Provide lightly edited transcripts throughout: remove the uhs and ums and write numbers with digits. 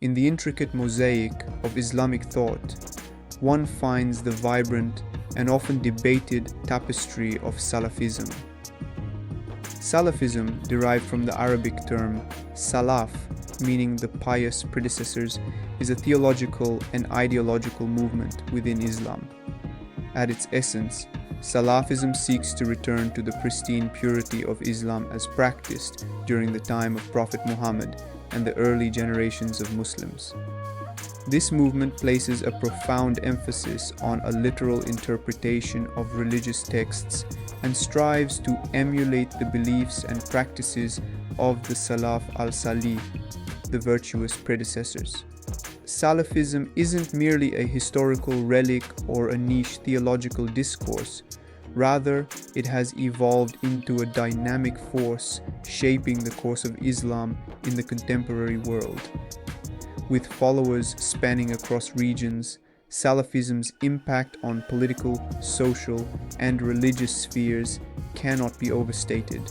In the intricate mosaic of Islamic thought, one finds the vibrant and often debated tapestry of Salafism. Salafism, derived from the Arabic term salaf, meaning the pious predecessors, is a theological and ideological movement within Islam. At its essence, Salafism seeks to return to the pristine purity of Islam as practiced during the time of Prophet Muhammad and the early generations of Muslims. This movement places a profound emphasis on a literal interpretation of religious texts and strives to emulate the beliefs and practices of the Salaf al-Salih, the virtuous predecessors. Salafism isn't merely a historical relic or a niche theological discourse. Rather, it has evolved into a dynamic force shaping the course of Islam in the contemporary world. With followers spanning across regions, Salafism's impact on political, social, and religious spheres cannot be overstated.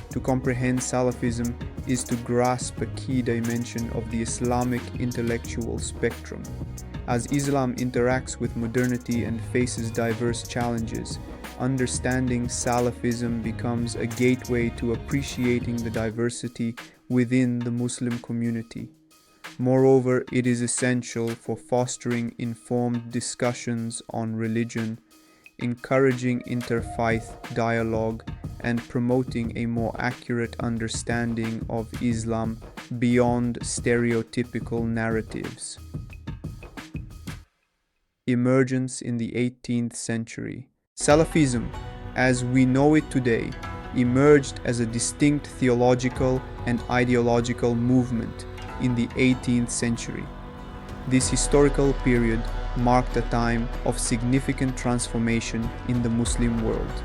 To comprehend Salafism is to grasp a key dimension of the Islamic intellectual spectrum. As Islam interacts with modernity and faces diverse challenges, understanding Salafism becomes a gateway to appreciating the diversity within the Muslim community. Moreover, it is essential for fostering informed discussions on religion, encouraging interfaith dialogue, and promoting a more accurate understanding of Islam beyond stereotypical narratives. Emergence in the 18th century. Salafism, as we know it today, emerged as a distinct theological and ideological movement in the 18th century. This historical period marked a time of significant transformation in the Muslim world.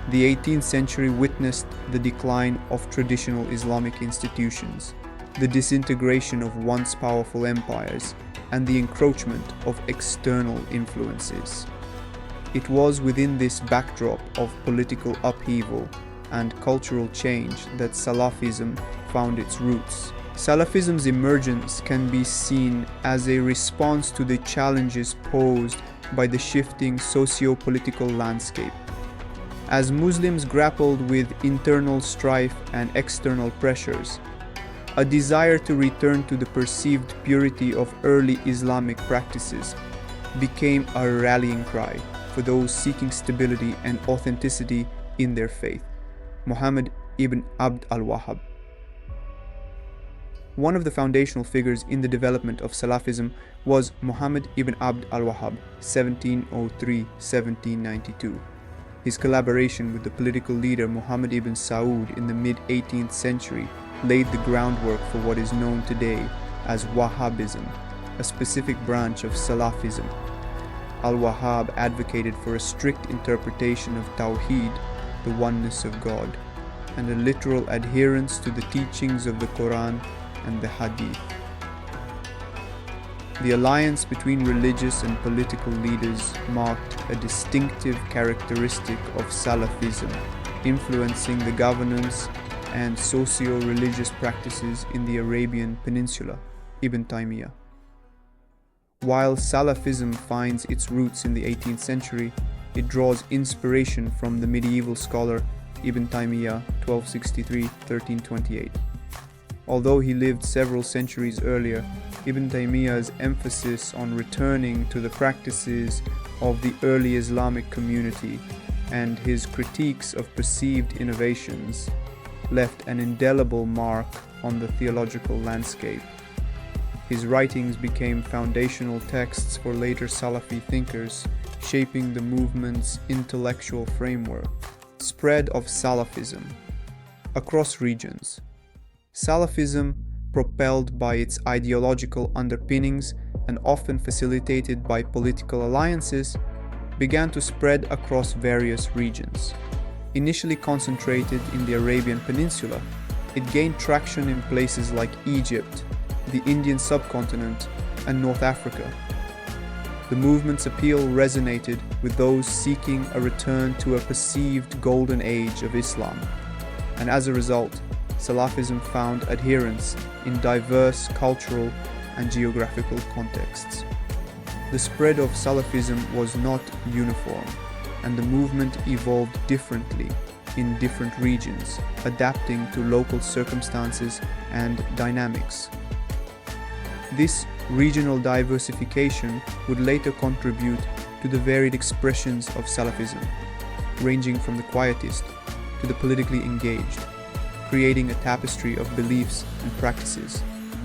The 18th century witnessed the decline of traditional Islamic institutions, the disintegration of once powerful empires, and the encroachment of external influences. It was within this backdrop of political upheaval and cultural change that Salafism found its roots. Salafism's emergence can be seen as a response to the challenges posed by the shifting socio-political landscape. As Muslims grappled with internal strife and external pressures, a desire to return to the perceived purity of early Islamic practices became a rallying cry for those seeking stability and authenticity in their faith. Muhammad ibn Abd al-Wahhab. One of the foundational figures in the development of Salafism was Muhammad ibn Abd al-Wahhab, 1703-1792. His collaboration with the political leader Muhammad ibn Saud in the mid-18th century laid the groundwork for what is known today as Wahhabism, a specific branch of Salafism. Al-Wahhab advocated for a strict interpretation of Tawheed, the oneness of God, and a literal adherence to the teachings of the Quran and the Hadith. The alliance between religious and political leaders marked a distinctive characteristic of Salafism, influencing the governance and socio-religious practices in the Arabian Peninsula. Ibn Taymiyyah. While Salafism finds its roots in the 18th century, it draws inspiration from the medieval scholar Ibn Taymiyyah, 1263-1328. Although he lived several centuries earlier, Ibn Taymiyyah's emphasis on returning to the practices of the early Islamic community and his critiques of perceived innovations left an indelible mark on the theological landscape. His writings became foundational texts for later Salafi thinkers, shaping the movement's intellectual framework. Spread of Salafism across regions. Salafism, propelled by its ideological underpinnings and often facilitated by political alliances, began to spread across various regions. Initially concentrated in the Arabian Peninsula, it gained traction in places like Egypt, the Indian subcontinent, and North Africa. The movement's appeal resonated with those seeking a return to a perceived golden age of Islam, and as a result, Salafism found adherents in diverse cultural and geographical contexts. The spread of Salafism was not uniform, and the movement evolved differently in different regions, adapting to local circumstances and dynamics. This regional diversification would later contribute to the varied expressions of Salafism, ranging from the quietist to the politically engaged, creating a tapestry of beliefs and practices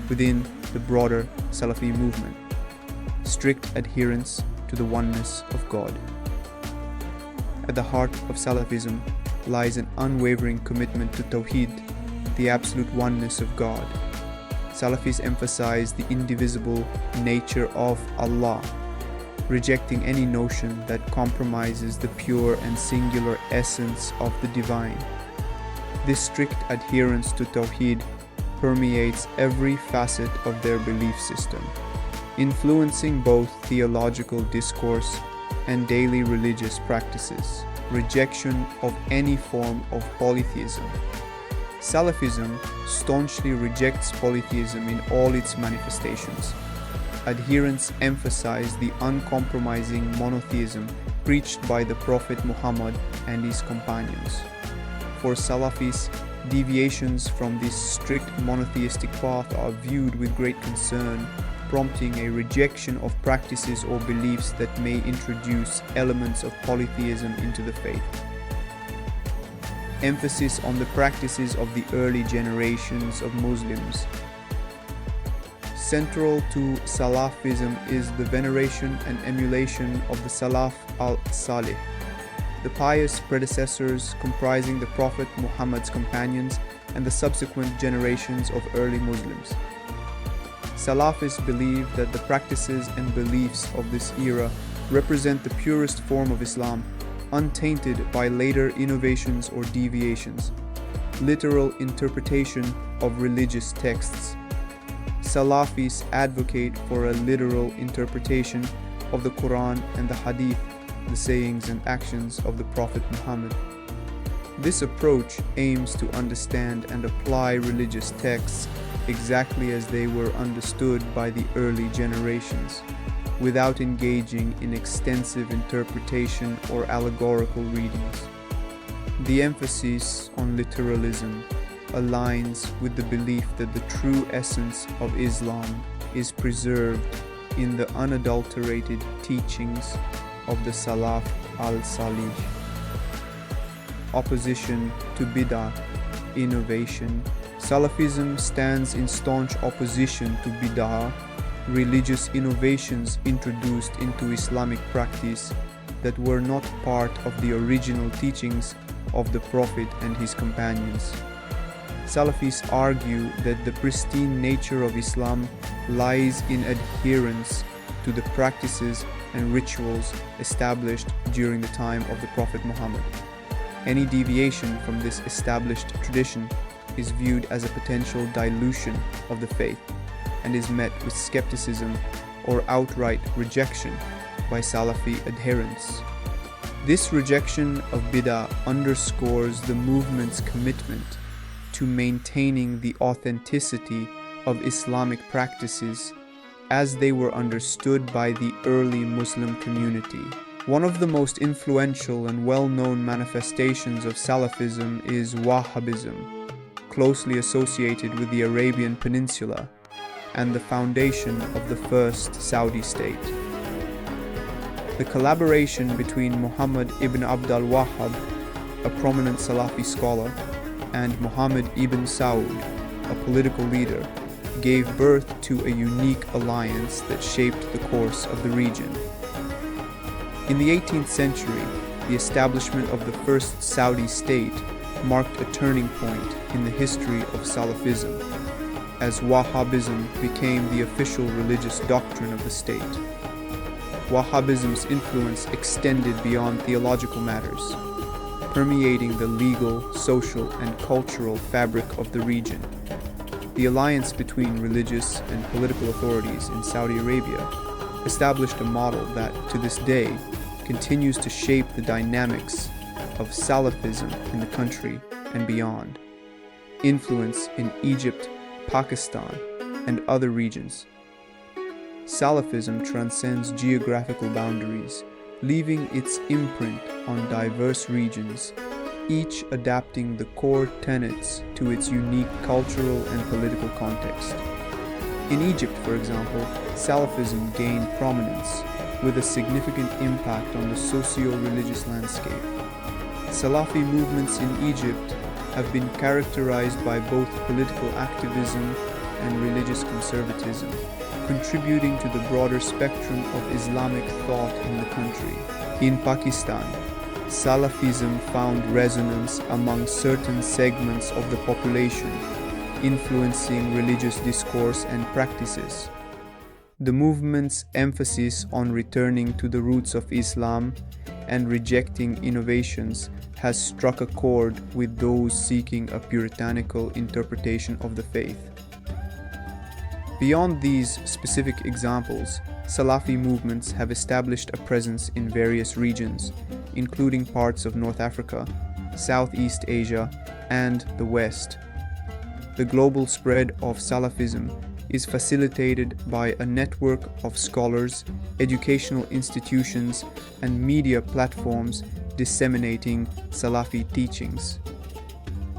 within the broader Salafi movement. Strict adherence to the oneness of God. At the heart of Salafism lies an unwavering commitment to Tawheed, the absolute oneness of God. Salafis emphasize the indivisible nature of Allah, rejecting any notion that compromises the pure and singular essence of the divine. This strict adherence to Tawheed permeates every facet of their belief system, influencing both theological discourse and daily religious practices. Rejection of any form of polytheism. Salafism staunchly rejects polytheism in all its manifestations. Adherents emphasize the uncompromising monotheism preached by the Prophet Muhammad and his companions. For Salafis, deviations from this strict monotheistic path are viewed with great concern, prompting a rejection of practices or beliefs that may introduce elements of polytheism into the faith. Emphasis on the practices of the early generations of Muslims. Central to Salafism is the veneration and emulation of the Salaf al-Salih, the pious predecessors comprising the Prophet Muhammad's companions and the subsequent generations of early Muslims. Salafis believe that the practices and beliefs of this era represent the purest form of Islam, untainted by later innovations or deviations. Literal interpretation of religious texts. Salafis advocate for a literal interpretation of the Quran and the Hadith, the sayings and actions of the Prophet Muhammad. This approach aims to understand and apply religious texts exactly as they were understood by the early generations, without engaging in extensive interpretation or allegorical readings. The emphasis on literalism aligns with the belief that the true essence of Islam is preserved in the unadulterated teachings of the Salaf al-Salih. Opposition to bid'ah, innovation. Salafism stands in staunch opposition to bid'ah, religious innovations introduced into Islamic practice that were not part of the original teachings of the Prophet and his companions. Salafis argue that the pristine nature of Islam lies in adherence to the practices and rituals established during the time of the Prophet Muhammad. Any deviation from this established tradition is viewed as a potential dilution of the faith and is met with skepticism or outright rejection by Salafi adherents. This rejection of bid'ah underscores the movement's commitment to maintaining the authenticity of Islamic practices as they were understood by the early Muslim community. One of the most influential and well-known manifestations of Salafism is Wahhabism, closely associated with the Arabian Peninsula and the foundation of the first Saudi state. The collaboration between Muhammad ibn Abd al-Wahhab, a prominent Salafi scholar, and Muhammad ibn Saud, a political leader, gave birth to a unique alliance that shaped the course of the region. In the 18th century, the establishment of the first Saudi state marked a turning point in the history of Salafism, as Wahhabism became the official religious doctrine of the state. Wahhabism's influence extended beyond theological matters, permeating the legal, social, and cultural fabric of the region. The alliance between religious and political authorities in Saudi Arabia established a model that, to this day, continues to shape the dynamics of Salafism in the country and beyond. Influence in Egypt, Pakistan, and other regions Salafism transcends geographical boundaries, leaving its imprint on diverse regions, each adapting the core tenets to its unique cultural and political context. In Egypt, for example, Salafism gained prominence, with a significant impact on the socio-religious landscape. Salafi movements in Egypt have been characterized by both political activism and religious conservatism, contributing to the broader spectrum of Islamic thought in the country. In Pakistan, Salafism found resonance among certain segments of the population, influencing religious discourse and practices. The movement's emphasis on returning to the roots of Islam and rejecting innovations has struck a chord with those seeking a puritanical interpretation of the faith. Beyond these specific examples, Salafi movements have established a presence in various regions, including parts of North Africa, Southeast Asia, and the West. The global spread of Salafism is facilitated by a network of scholars, educational institutions, and media platforms disseminating Salafi teachings.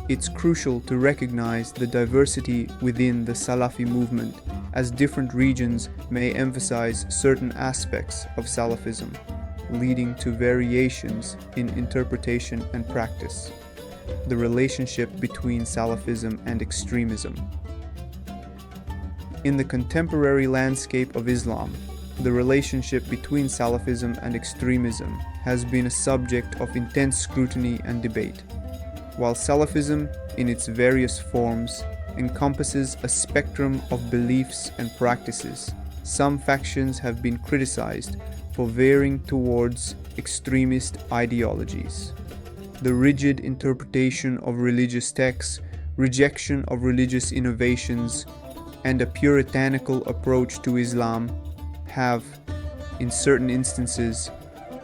It's crucial to recognize the diversity within the Salafi movement, as different regions may emphasize certain aspects of Salafism, leading to variations in interpretation and practice. The relationship between Salafism and extremism. In the contemporary landscape of Islam, the relationship between Salafism and extremism has been a subject of intense scrutiny and debate. While Salafism, in its various forms, encompasses a spectrum of beliefs and practices, some factions have been criticized for veering towards extremist ideologies. The rigid interpretation of religious texts, rejection of religious innovations, and a puritanical approach to Islam have, in certain instances,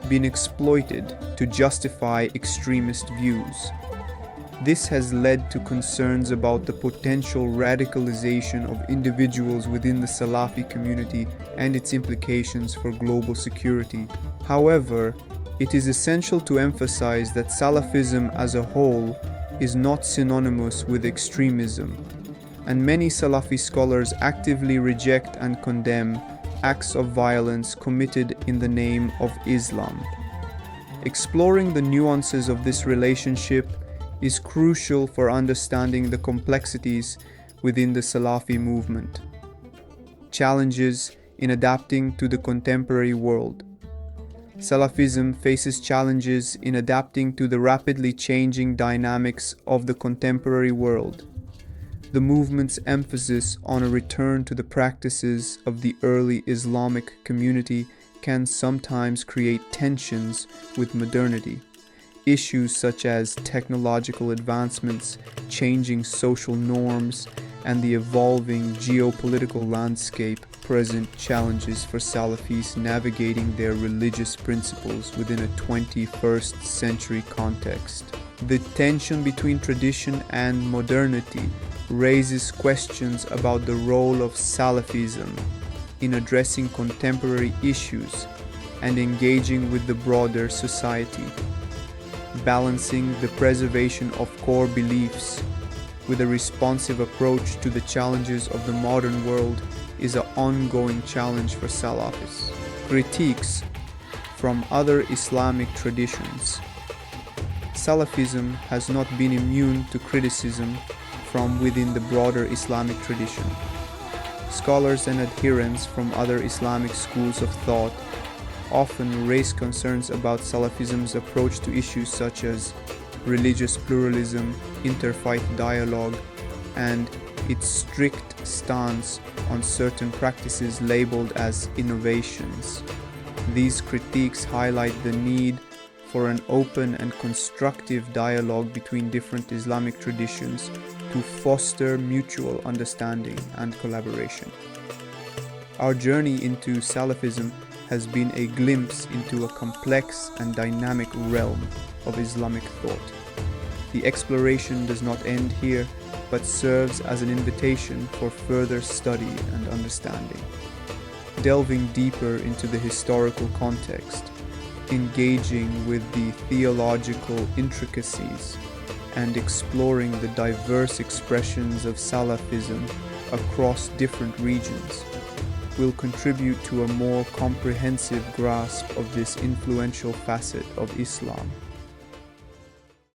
been exploited to justify extremist views. This has led to concerns about the potential radicalization of individuals within the Salafi community and its implications for global security. However, it is essential to emphasize that Salafism as a whole is not synonymous with extremism, and many Salafi scholars actively reject and condemn acts of violence committed in the name of Islam. Exploring the nuances of this relationship is crucial for understanding the complexities within the Salafi movement. Challenges in adapting to the contemporary world. Salafism faces challenges in adapting to the rapidly changing dynamics of the contemporary world. The movement's emphasis on a return to the practices of the early Islamic community can sometimes create tensions with modernity. Issues such as technological advancements, changing social norms, and the evolving geopolitical landscape present challenges for Salafis navigating their religious principles within a 21st century context. The tension between tradition and modernity raises questions about the role of Salafism in addressing contemporary issues and engaging with the broader society. Balancing the preservation of core beliefs with a responsive approach to the challenges of the modern world is an ongoing challenge for Salafis. Critiques from other Islamic traditions. Salafism has not been immune to criticism from within the broader Islamic tradition. Scholars and adherents from other Islamic schools of thought often raise concerns about Salafism's approach to issues such as religious pluralism, interfaith dialogue, and its strict stance on certain practices labeled as innovations. These critiques highlight the need for an open and constructive dialogue between different Islamic traditions to foster mutual understanding and collaboration. Our journey into Salafism has been a glimpse into a complex and dynamic realm of Islamic thought. The exploration does not end here, but serves as an invitation for further study and understanding. Delving deeper into the historical context, engaging with the theological intricacies, and exploring the diverse expressions of Salafism across different regions will contribute to a more comprehensive grasp of this influential facet of Islam.